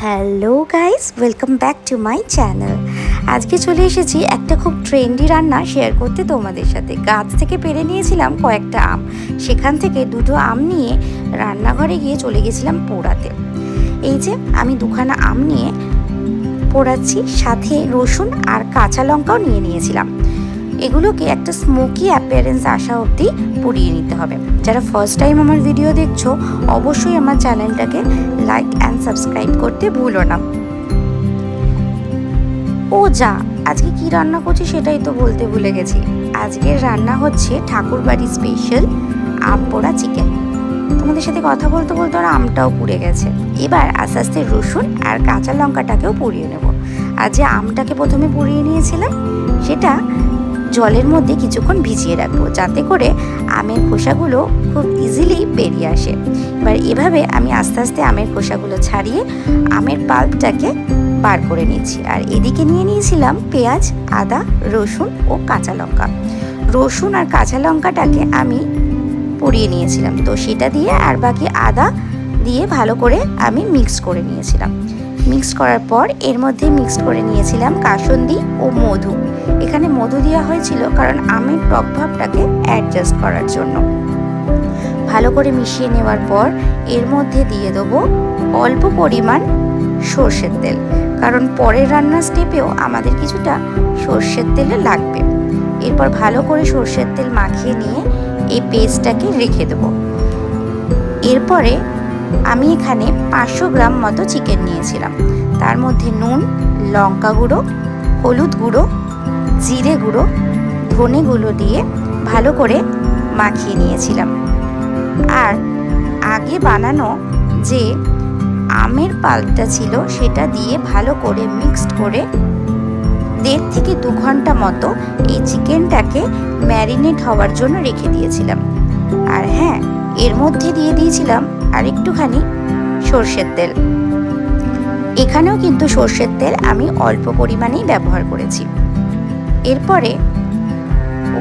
Hello guys, welcome back to my channel. আজকে চলে এসেছি একটা খুব ট্রেন্ডি রান্না শেয়ার করতে তোমাদের সাথে। গাছ থেকে পেড়ে নিয়েছিলাম কয়েকটা আম, সেখান থেকে দুটো আম নিয়ে রান্নাঘরে গিয়ে চলে গেছিলাম পোড়াতে। এই যে আমি দুখানা আম নিয়ে পোড়াচ্ছি, সাথে রসুন আর কাঁচা লঙ্কাও নিয়ে নিয়েছিলাম। এগুলোকে একটা স্মোকি অ্যাপিয়ারেন্স আসা অবধি পুড়িয়ে নিতে হবে। যারা ফার্স্ট টাইম আমার ভিডিও দেখছো, অবশ্যই আমার চ্যানেলটাকে লাইক অ্যান্ড সাবস্ক্রাইব করতে ভুলো না। ও যা, আজকে কি রান্না করছি সেটাই তো বলতে ভুলে গেছি। আজকের রান্না হচ্ছে ঠাকুরবাড়ি স্পেশাল আম পোড়া চিকেন। তোমাদের সাথে কথা বলতে বলতে ওরা আমটাও পুড়ে গেছে। এবার আস্তে আস্তে রসুন আর কাঁচা লঙ্কাটাকেও পুড়িয়ে নেব। আর যে আমটাকে প্রথমে পুড়িয়ে নিয়েছিলাম, সেটা জলের মধ্যে কিছুক্ষণ ভিজিয়ে রাখবো, যাতে করে আমের খোসাগুলো খুব ইজিলি বেরিয়ে আসে। এবার এভাবে আমি আস্তে আস্তে আমের খোসাগুলো ছাড়িয়ে আমের পাল্পটাকে বার করে নিয়েছি। আর এদিকে নিয়ে নিয়েছিলাম পেঁয়াজ, আদা, রসুন ও কাঁচা লঙ্কা। রসুন আর কাঁচা লঙ্কাটাকে আমি পুড়িয়ে নিয়েছিলাম, তো সেটা দিয়ে আর বাকি আদা দিয়ে ভালো করে আমি মিক্স করে নিয়েছিলাম। মিক্স করার পর এর মধ্যে মিক্স করে নিয়েছিলাম কাসুন্দি ও মধু। এখানে মধু দেওয়া হয়েছিল কারণ আমের টক ভাবটাকে অ্যাডজাস্ট করার জন্য। ভালো করে মিশিয়ে নেওয়ার পর এর মধ্যে দিয়ে দেবো অল্প পরিমাণ সর্ষের তেল, কারণ পরের রান্নার স্টেপেও আমাদের কিছুটা সর্ষের তেলে লাগবে। এরপর ভালো করে সর্ষের তেল মাখিয়ে নিয়ে এই পেস্টটাকে রেখে দেবো। এরপরে আমি এখানে 500 গ্রাম মতো চিকেন নিয়েছিলাম। তার মধ্যে নুন, লঙ্কা গুঁড়ো, হলুদ গুঁড়ো, জিরে গুঁড়ো, ধনে গুঁড়ো দিয়ে ভালো করে মাখিয়ে নিয়েছিলাম। আর আগে বানানো যে আমের পাল্পটা ছিল সেটা দিয়ে ভালো করে মিক্সড করে 1.5 থেকে 2 ঘন্টা মতো এই চিকেনটাকে ম্যারিনেট হওয়ার জন্য রেখে দিয়েছিলাম। আর হ্যাঁ, এর মধ্যে দিয়ে দিয়েছিলাম আর একটুখানি সর্ষের তেল। এখানেও কিন্তু সর্ষের তেল আমি অল্প পরিমাণেই ব্যবহার করেছি। এরপরে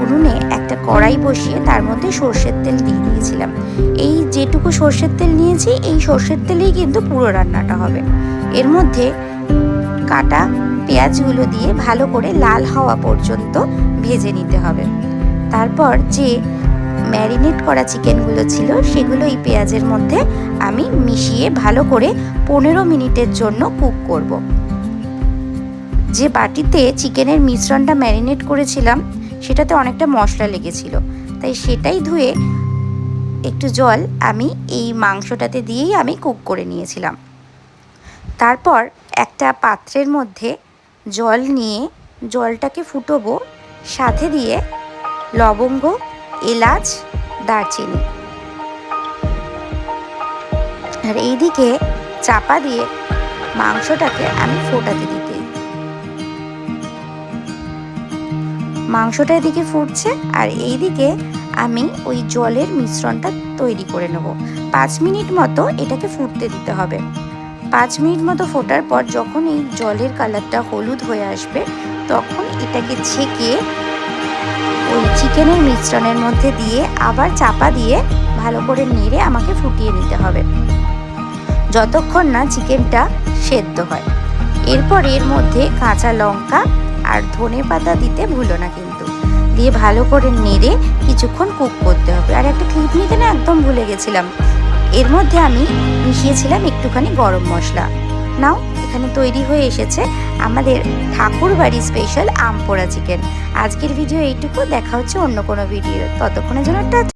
উনুনে একটা কড়াই বসিয়ে তার মধ্যে সর্ষের তেল দিয়ে দিয়েছিলাম। এই যেটুকু সর্ষের তেল নিয়েছি, এই সর্ষের তেলেই কিন্তু পুরো রান্নাটা হবে। এর মধ্যে কাটা পেঁয়াজগুলো দিয়ে ভালো করে লাল হওয়া পর্যন্ত ভেজে নিতে হবে। তারপর যে ম্যারিনেট করা চিকেনগুলো ছিল সেগুলো এই পেঁয়াজের মধ্যে আমি মিশিয়ে ভালো করে 15 মিনিটের জন্য কুক করব। যে বাটিতে চিকেনের মিশ্রণটা ম্যারিনেট করেছিলাম সেটাতে অনেকটা মশলা লেগেছিল, তাই সেটাই ধুয়ে একটু জল আমি এই মাংসটাতে দিয়েই আমি কুক করে নিয়েছিলাম। তারপর একটা পাত্রের মধ্যে জল নিয়ে জলটাকে ফুটবো, সাথে দিয়ে লবঙ্গ, এলাচ, দারচিনি। আর এইদিকে চাপা দিয়ে মাংসটাকে আমি ফোটাতে দিতে, মাংসটা এদিকে ফুটছে আর এইদিকে আমি ওই জলের মিশ্রণটা তৈরি করে নেব। 5 মিনিট মতো এটাকে ফুটতে দিতে হবে। 5 মিনিট মতো ফোটার পর যখন এই জলের কালারটা হলুদ হয়ে আসবে, তখন এটাকে ছেঁকে ওই চিকেনের মিশ্রণের মধ্যে দিয়ে আবার চাপা দিয়ে ভালো করে নেড়ে আমাকে ফুটিয়ে নিতে হবে, যতক্ষণ না চিকেনটা সেদ্ধ হয়। এরপর এর মধ্যে কাঁচা লঙ্কা আর ধনে পাতা দিতে ভুলো না কিন্তু, দিয়ে ভালো করে নেড়ে কিছুক্ষণ কুক করতে হবে। আর একটা ক্লিপ নিতে না একদম ভুলে গেছিলাম, এর মধ্যে আমি মিশিয়েছিলাম একটুখানি গরম মশলা। নাও, এখানে তৈরি হয়ে এসেছে আমাদের ঠাকুরবাড়ি স্পেশাল আম পোড়া চিকেন। আজকের ভিডিও এইটুকু, দেখা হচ্ছে অন্য কোনো ভিডিও। ততক্ষণের জন্য